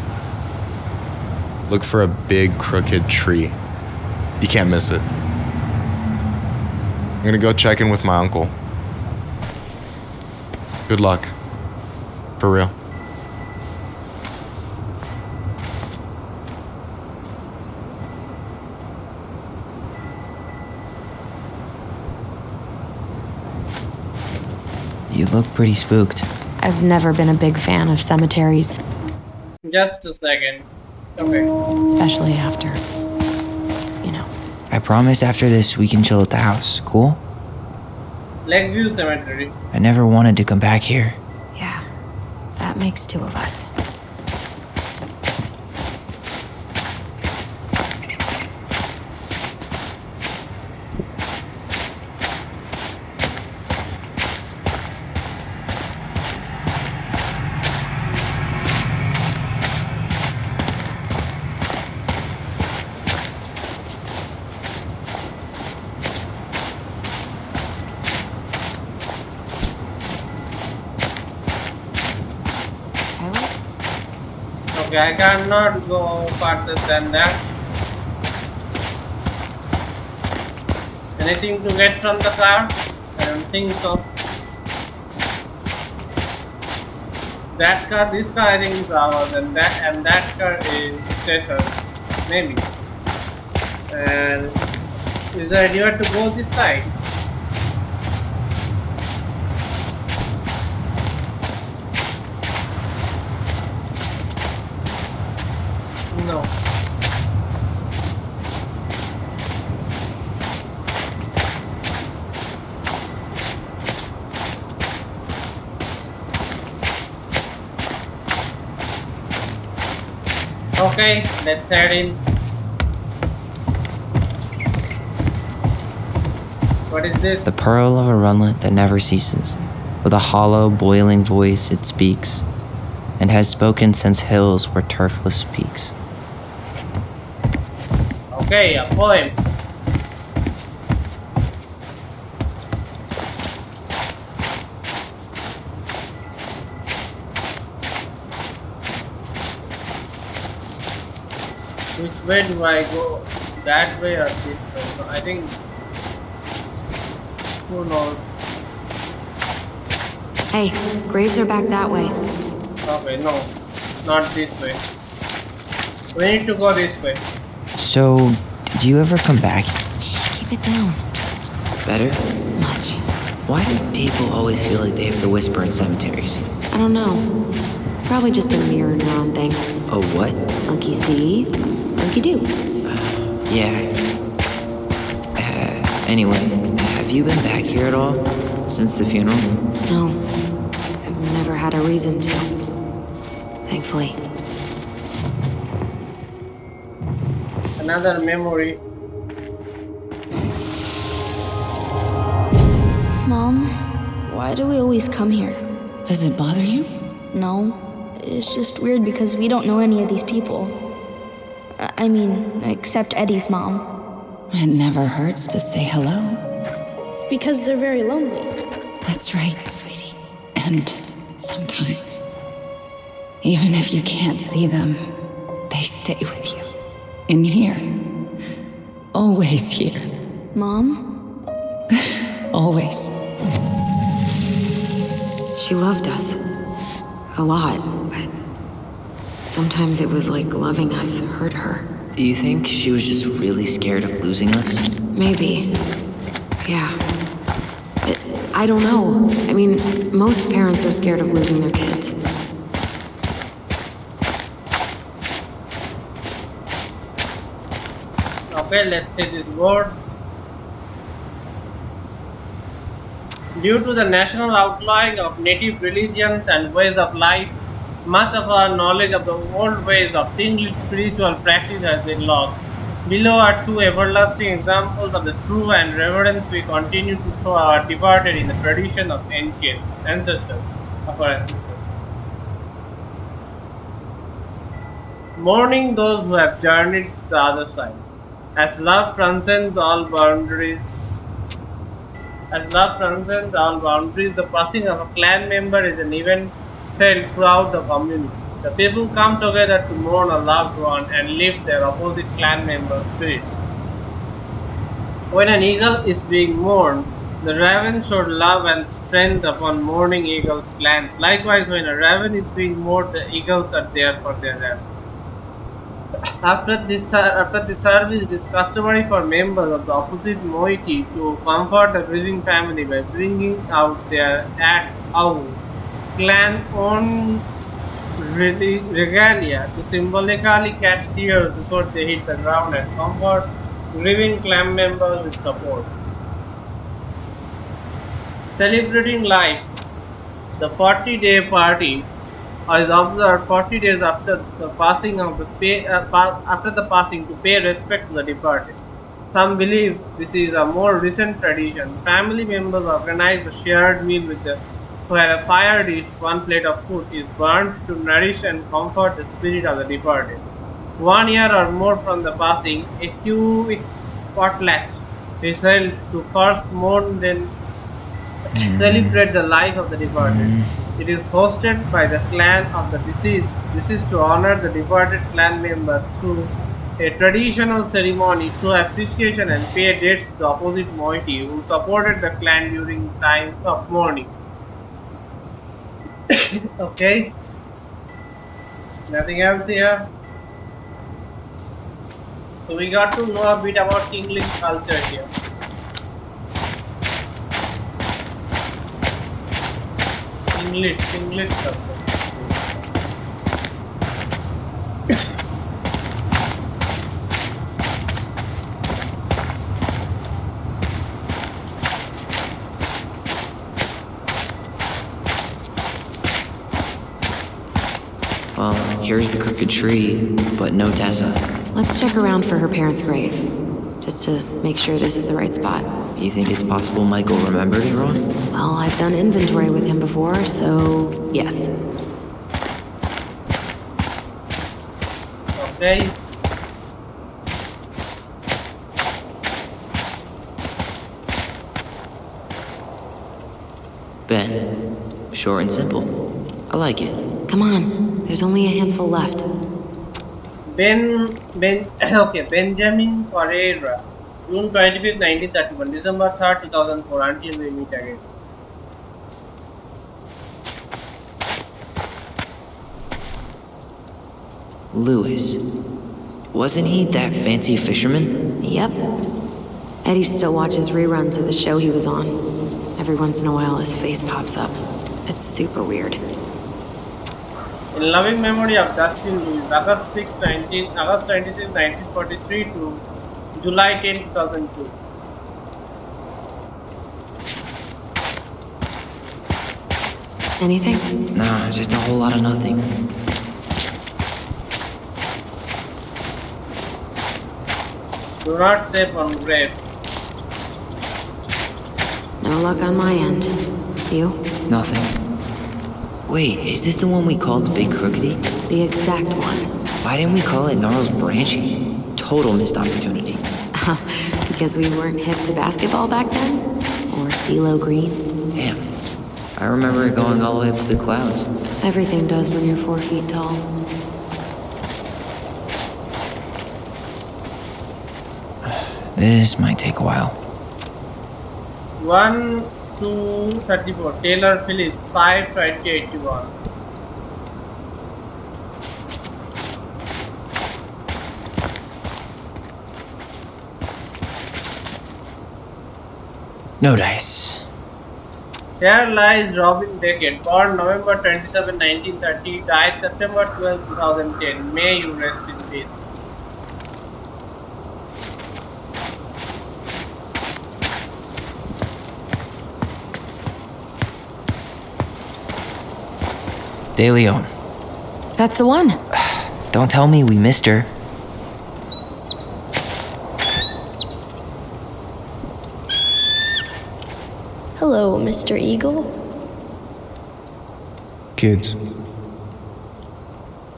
Look for a big, crooked tree. You can't miss it. I'm gonna go check in with my uncle. Good luck. For real. You look pretty spooked. I've never been a big fan of cemeteries. Just a second. Okay. Especially after, you know. I promise after this we can chill at the house, cool? Lakeview Cemetery. I never wanted to come back here. Yeah, that makes two of us. Okay, I cannot go further than that. Anything to get from the car? I don't think so. That car, this car I think is ours, and that car is Tessa, maybe. And is there anywhere to go this side? No. Okay, let's head in. What is this? The pearl of a runlet that never ceases. With a hollow, boiling voice it speaks, and has spoken since hills were turfless peaks. Okay, a poem. Which way do I go? That way or this way? So I think. Who knows? Hey, graves are back that way. Okay, no, not this way. We need to go this way. So, did you ever come back? Shh, keep it down. Better? Much. Why do people always feel like they have to whisper in cemeteries? I don't know. Probably just a mirror neuron thing. Oh, what? Monkey see, monkey do. Yeah. Anyway, have you been back here at all? Since the funeral? No. I've never had a reason to. Thankfully. Another memory. Mom, why do we always come here? Does it bother you? No. It's just weird because we don't know any of these people. I mean, except Eddie's mom. It never hurts to say hello. Because they're very lonely. That's right, sweetie. And sometimes, even if you can't see them, they stay with you. In here. Always here. Mom? Always. She loved us. A lot, but sometimes it was like loving us hurt her. Do you think she was just really scared of losing us? Maybe. Yeah. But I don't know. I mean, most parents are scared of losing their kids. Okay, let's see this word. Due to the national outlawing of native religions and ways of life, much of our knowledge of the old ways of Tlingit spiritual practice has been lost. Below are two everlasting examples of the true and reverence we continue to show our departed in the tradition of ancient ancestors of our ancestors. Mourning those who have journeyed to the other side. As love transcends all boundaries, the passing of a clan member is an event felt throughout the community. The people come together to mourn a loved one and lift their opposite clan member's spirits. When an eagle is being mourned, the raven showed love and strength upon mourning eagle's clans. Likewise, when a raven is being mourned, the eagles are there for their raven. After this service, it is customary for members of the opposite moiety to comfort the grieving family by bringing out their clan-owned regalia to symbolically catch tears before they hit the ground and comfort grieving clan members with support. Celebrating life, the 40-day party is observed 40 days after the passing to pay respect to the departed. Some believe this is a more recent tradition. Family members organize a shared meal where a fire dish, one plate of food, is burnt to nourish and comfort the spirit of the departed. 1 year or more from the passing, a 2 week potlatch is held to first mourn, then celebrate the life of the departed. It is hosted by the clan of the deceased. This is to honor the departed clan member through a traditional ceremony, show appreciation and pay debts to the opposite moiety who supported the clan during time of mourning. Okay, Nothing else here. So we got to know a bit about Tlingit culture here. Tlingit culture. Well, here's the crooked tree, but no Tessa. Let's check around for her parents' grave, just to make sure this is the right spot. You think it's possible Michael remembered it wrong? Well, I've done inventory with him before, so yes. Okay. Ben. Short and simple. I like it. Come on, there's only a handful left. Okay, Benjamin Pereira, June 25th, 1931, December 3rd, 2004, until we meet again. Lewis. Wasn't he that fancy fisherman? Yep. Eddie still watches reruns of the show he was on. Every once in a while his face pops up. It's super weird. In loving memory of Dustin Lewis, August 26, 1943 to July 10, 2002. Anything? Nah, just a whole lot of nothing. Do not step on grave. No luck on my end. You? Nothing. Wait, is this the one we called the Big Crookedy? The exact one. Why didn't we call it Gnarls Branching? Total missed opportunity. Because we weren't hip to basketball back then? Or CeeLo Green? Damn. I remember it going all the way up to the clouds. Everything does when you're 4 feet tall. This might take a while. 1 to 34, Taylor Phillips, 5 2081. No dice. Here lies Robin Beckett, born November 27, 1930, died September 12, 2010. May you rest in peace. De Leon. That's the one. Don't tell me we missed her. Hello, Mr. Eagle. Kids,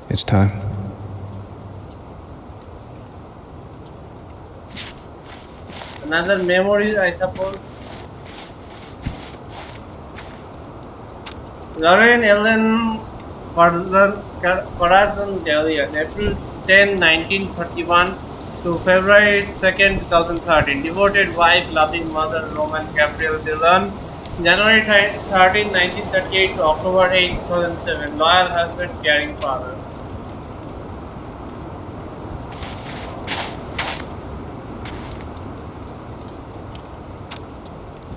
it's time. Another memory, I suppose. Lorna-Elena Corazon Delian, April 10, 1931 to February 2nd, 2013. Devoted wife, loving mother, Roman Gabriel Dillon. January 13, 1938 to October 8, 2007. Loyal husband, caring father.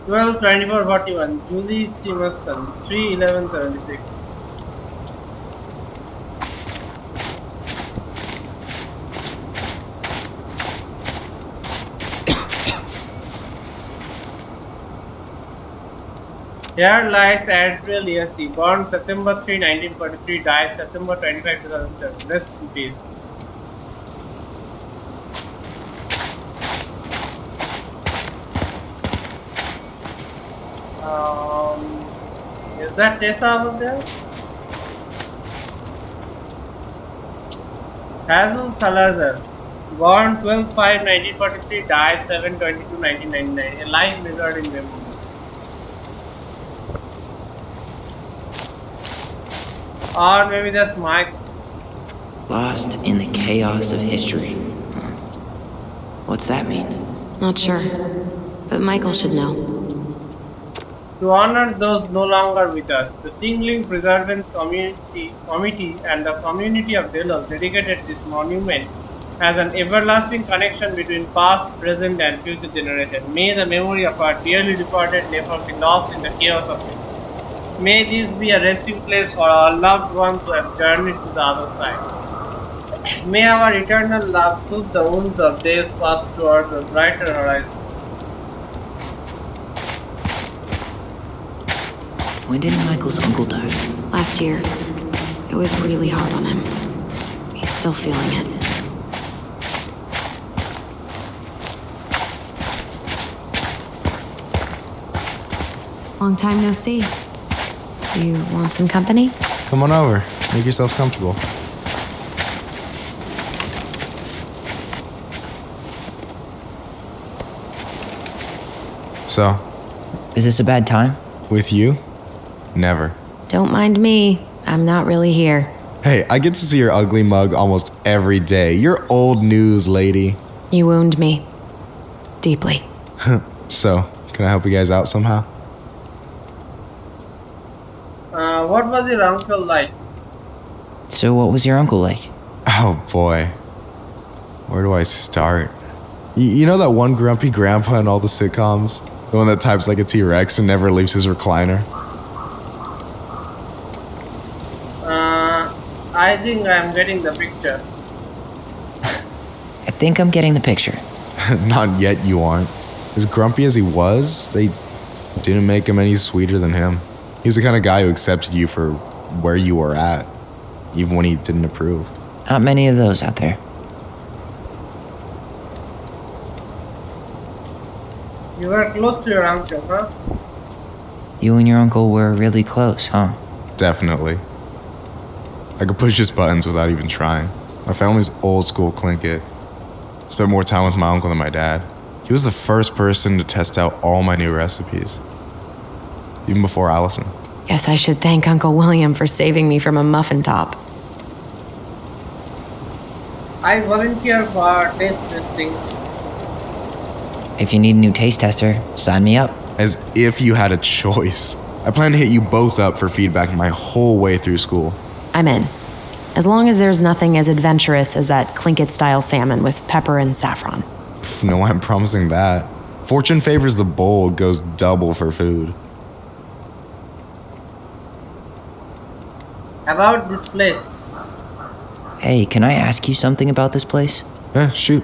Twelve 2441 Julie Simerson 3/11/76. Here lies Adriel Yassi, born September 3, 1943, died September 25, 2007. Rest in peace. Is that Tessa over there? Hazel Salazar, born 12/5/1943, died 7/22/1999. A life measured in memory. Or maybe that's Mike. Lost in the chaos of history. What's that mean? Not sure, but Michael should know. To honor those no longer with us, the Tingling Preservance Committee and the community of Delos dedicated this monument as an everlasting connection between past, present, and future generations. May the memory of our dearly departed never be lost in the chaos of it. May this be a resting place for our loved ones who have journeyed to the other side. May our eternal love soothe the wounds of days past towards a brighter horizon. When did Michael's uncle die? Last year. It was really hard on him. He's still feeling it. Long time no see. Do you want some company? Come on over. Make yourselves comfortable. So, Is this a bad time? with you? Never. Don't mind me. I'm not really here. Hey, I get to see your ugly mug almost every day. You're old news, lady. You wound me. Deeply. So, can I help you guys out somehow? What was your uncle like? So, what was your uncle like? Oh boy. Where do I start? You know that one grumpy grandpa in all the sitcoms? The one that types like a T-Rex and never leaves his recliner? I think I'm getting the picture. I think I'm getting the picture. Not yet, you aren't. As grumpy as he was, they didn't make him any sweeter than him. He's the kind of guy who accepted you for where you were at, even when he didn't approve. Not many of those out there. You were close to your uncle, huh? You and your uncle were really close, huh? Definitely. I could push his buttons without even trying. My family's old school Tlingit. Spent more time with my uncle than my dad. He was the first person to test out all my new recipes. Even before Allison. Guess I should thank Uncle William for saving me from a muffin top. I volunteer for taste testing. If you need a new taste tester, sign me up. As if you had a choice. I plan to hit you both up for feedback my whole way through school. I'm in. As long as there's nothing as adventurous as that Tlingit-style salmon with pepper and saffron. No way I'm promising that. Fortune favors the bold, goes double for food. About this place. Hey, can I ask you something about this place? Shoot.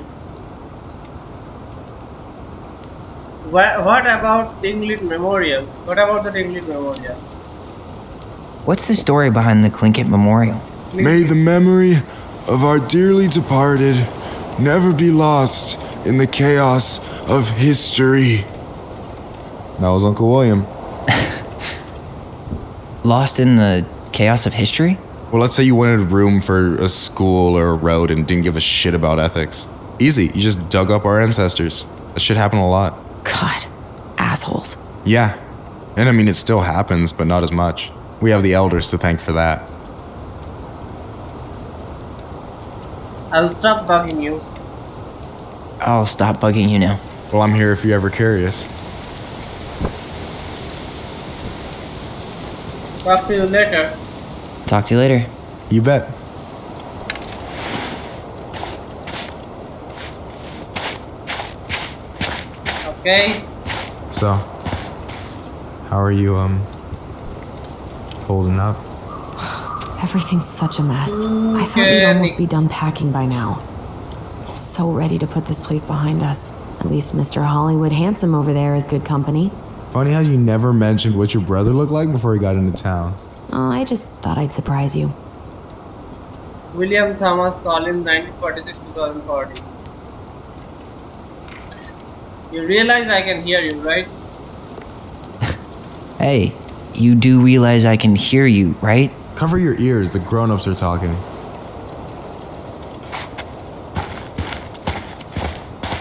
What about Tlingit Memorial? What about the Tlingit Memorial? What's the story behind the Tlingit Memorial? May the memory of our dearly departed never be lost in the chaos of history. That was Uncle William. Lost in the chaos of history? Well, let's say you wanted room for a school or a road and didn't give a shit about ethics. Easy, you just dug up our ancestors. That shit happened a lot. God, assholes. Yeah, and I mean it still happens, but not as much. We have the elders to thank for that. I'll stop bugging you. I'll stop bugging you now. Well, I'm here if you're ever curious. Talk to you later. Talk to you later. You bet. Okay. So, how are you, holding up? Everything's such a mess. I thought we'd almost be done packing by now. I'm so ready to put this place behind us. At least Mr. Hollywood Handsome over there is good company. Funny how you never mentioned what your brother looked like before he got into town. Oh, I just thought I'd surprise you. William Thomas Collins, 1946-2040. You realize I can hear you, right? Hey, you do realize I can hear you, right? Cover your ears, the grown-ups are talking.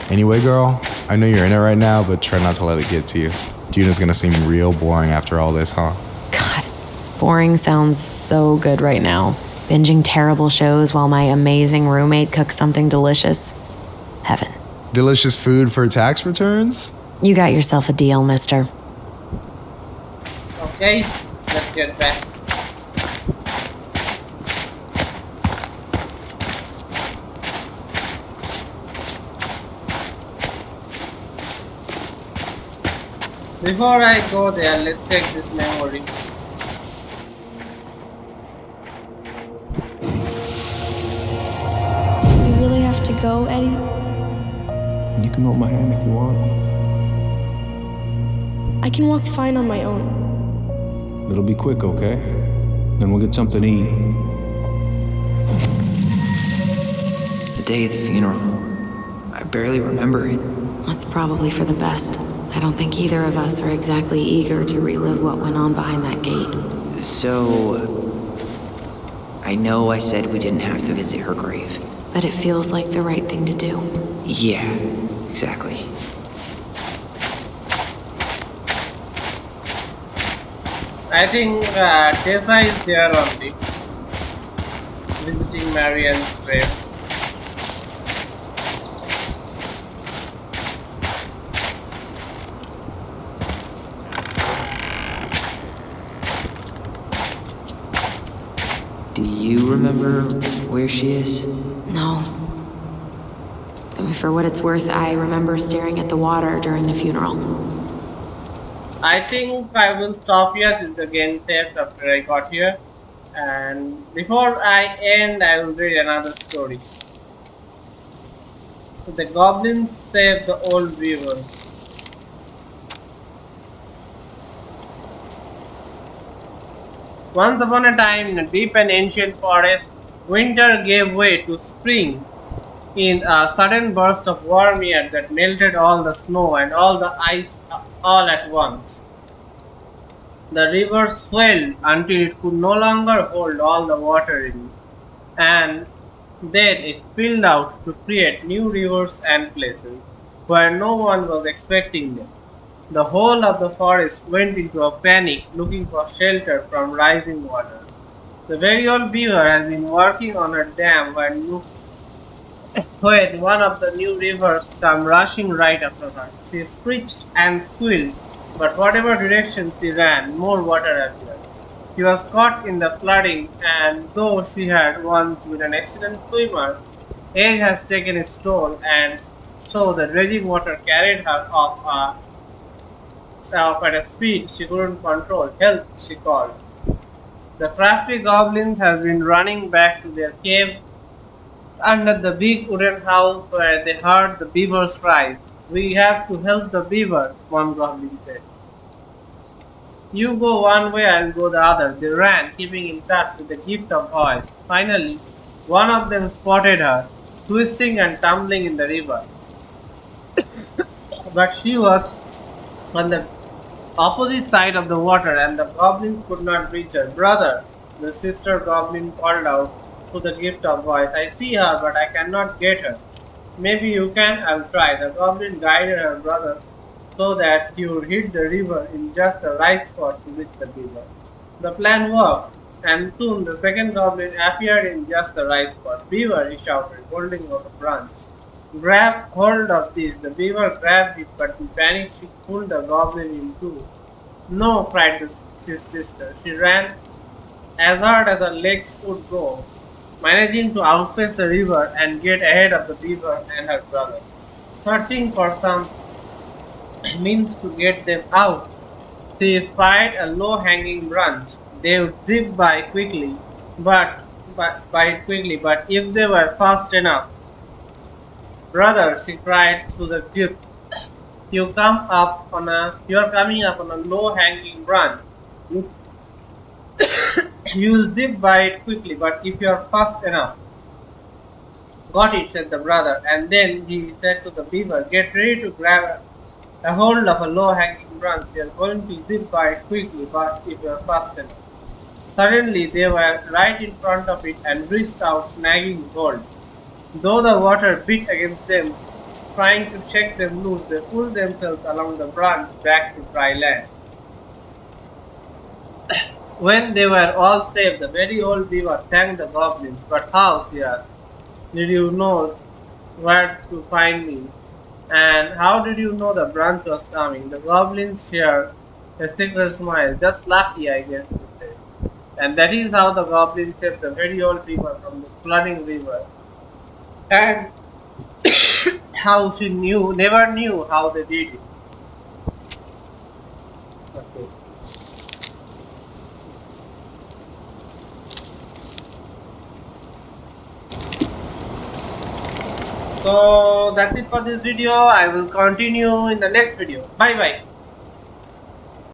Anyway, girl, I know you're in it right now, but try not to let it get to you. Juna's gonna seem real boring after all this, huh? God, boring sounds so good right now. Binging terrible shows while my amazing roommate cooks something delicious. Heaven. Delicious food for tax returns? You got yourself a deal, mister. Guys, let's get back. Before I go there, let's take this memory. Do we really have to go, Eddie? You can hold my hand if you want. I can walk fine on my own. It'll be quick, okay? Then we'll get something to eat. The day of the funeral. I barely remember it. That's probably for the best. I don't think either of us are exactly eager to relive what went on behind that gate. So... I know I said we didn't have to visit her grave. But it feels like the right thing to do. Yeah, exactly. I think Tessa is there only, visiting Marianne's grave. Do you remember where she is? No. I mean, for what it's worth, I remember staring at the water during the funeral. I think I will stop here since the game saved after I got here. And before I end, I will read another story. The goblins saved the old weaver. Once upon a time, in a deep and ancient forest, winter gave way to spring in a sudden burst of warm air that melted all the snow and all the ice all at once. The river swelled until it could no longer hold all the water in it, and then it spilled out to create new rivers and places where no one was expecting them. The whole of the forest went into a panic looking for shelter from rising water. The very old beaver has been working on a dam when one of the new rivers come rushing right after her. She screeched and squealed, but whatever direction she ran, more water appeared. She was caught in the flooding, and though she had once been an excellent swimmer, age has taken its toll, and so the raging water carried her off at a speed she couldn't control. Help, she called. The crafty goblins have been running back to their cave under the big wooden house where they heard the beaver's cries. We have to help the beaver, one goblin said. You go one way, I'll go the other. They ran, keeping in touch with the gift of voice. Finally, one of them spotted her, twisting and tumbling in the river. But she was on the opposite side of the water, and the goblins could not reach her. Brother, the sister goblin called out to the gift of voice. I see her, but I cannot get her. Maybe you can, I'll try. The goblin guided her brother so that he would hit the river in just the right spot to reach the beaver. The plan worked, and soon the second goblin appeared in just the right spot. Beaver, he shouted, holding out a branch. Grab hold of this. The beaver grabbed it, but in panic she pulled the goblin in two. No, cried his sister. She ran as hard as her legs would go, managing to outpace the river and get ahead of the beaver and her brother. Searching for some means to get them out, she spied a low-hanging branch. They would zip by quickly, but if they were fast enough. Brother, she cried through the drift, you are coming up on a low-hanging branch. You'll zip by it quickly, but if you are fast enough. Got it, said the brother, and then he said to the beaver, get ready to grab a hold of a low-hanging branch. You are going to zip by it quickly, but if you are fast enough. Suddenly, they were right in front of it and reached out, snagging hold. Though the water beat against them, trying to shake them loose, they pulled themselves along the branch back to dry land. When they were all safe, the very old beaver thanked the goblins. But how, she asked, did you know where to find me? And how did you know the branch was coming? The goblins shared A single smile. Just lucky, I guess. You say. And that is how the goblin saved the very old river from the flooding river. And how she never knew how they did it. Okay. So that's it for this video. I will continue in the next video. Bye bye.